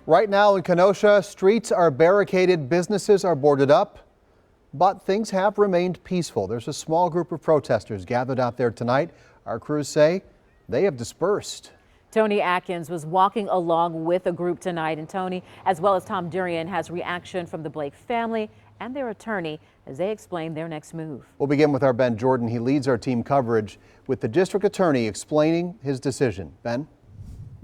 Right now in Kenosha, streets are barricaded, businesses are boarded up, but things have remained peaceful. There's a small group of protesters gathered out there tonight. Our crews say they have dispersed. Tony Atkins was walking along with a group tonight, and Tony, as well as Tom Durian, has reaction from the Blake family and their attorney as they explain their next move. We'll begin with our Ben Jordan. He leads our team coverage with the district attorney explaining his decision. Ben?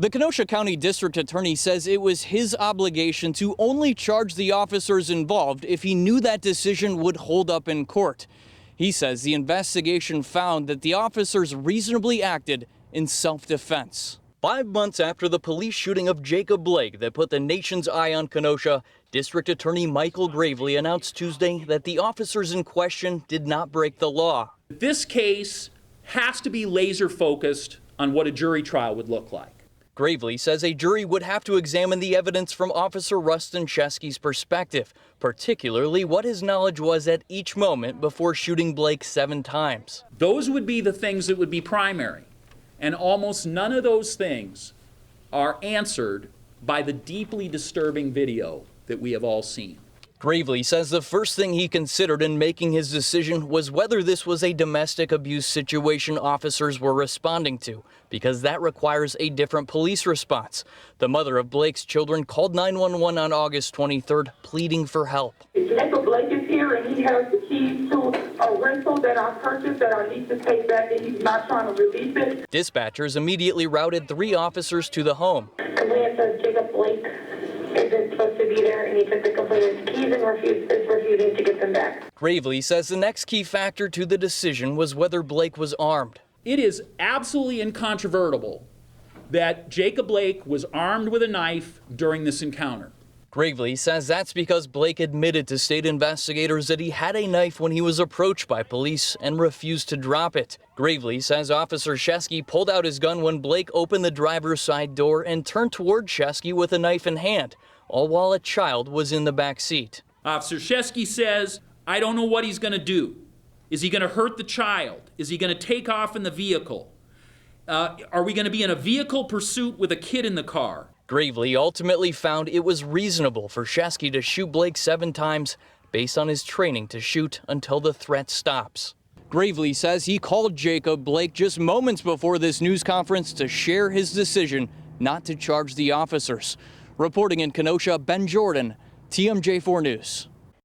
The Kenosha County District Attorney says it was his obligation to only charge the officers involved if he knew that decision would hold up in court. He says the investigation found that the officers reasonably acted in self-defense. 5 months after the police shooting of Jacob Blake that put the nation's eye on Kenosha, District Attorney Michael Gravely announced Tuesday that the officers in question did not break the law. This case has to be laser focused on what a jury trial would look like. Gravely says a jury would have to examine the evidence from Officer Rustin Chesky's perspective, particularly what his knowledge was at each moment before shooting Blake 7 times. Those would be the things that would be primary, and almost none of those things are answered by the deeply disturbing video that we have all seen. Gravely says the first thing he considered in making his decision was whether this was a domestic abuse situation officers were responding to, because that requires a different police response. The mother of Blake's children called 911 on August 23rd, pleading for help. Jacob Blake is here and he has the keys to a rental that I purchased that I need to take back, and he's not trying to release it. Dispatchers immediately routed 3 officers to the home. Complaint says Jacob Blake isn't supposed to be there, and he took the complainant's keys and is refusing to get them back. Gravely says the next key factor to the decision was whether Blake was armed. It is absolutely incontrovertible that Jacob Blake was armed with a knife during this encounter. Gravely says that's because Blake admitted to state investigators that he had a knife when he was approached by police and refused to drop it. Gravely says Officer Chesky pulled out his gun when Blake opened the driver's side door and turned toward Chesky with a knife in hand, all while a child was in the back seat. Officer Chesky says, I don't know what he's going to do. Is he going to hurt the child? Is he going to take off in the vehicle? Are we going to be in a vehicle pursuit with a kid in the car? Gravely ultimately found it was reasonable for Chesky to shoot Blake 7 times based on his training to shoot until the threat stops. Gravely says he called Jacob Blake just moments before this news conference to share his decision not to charge the officers. Reporting in Kenosha, Ben Jordan, TMJ4 News.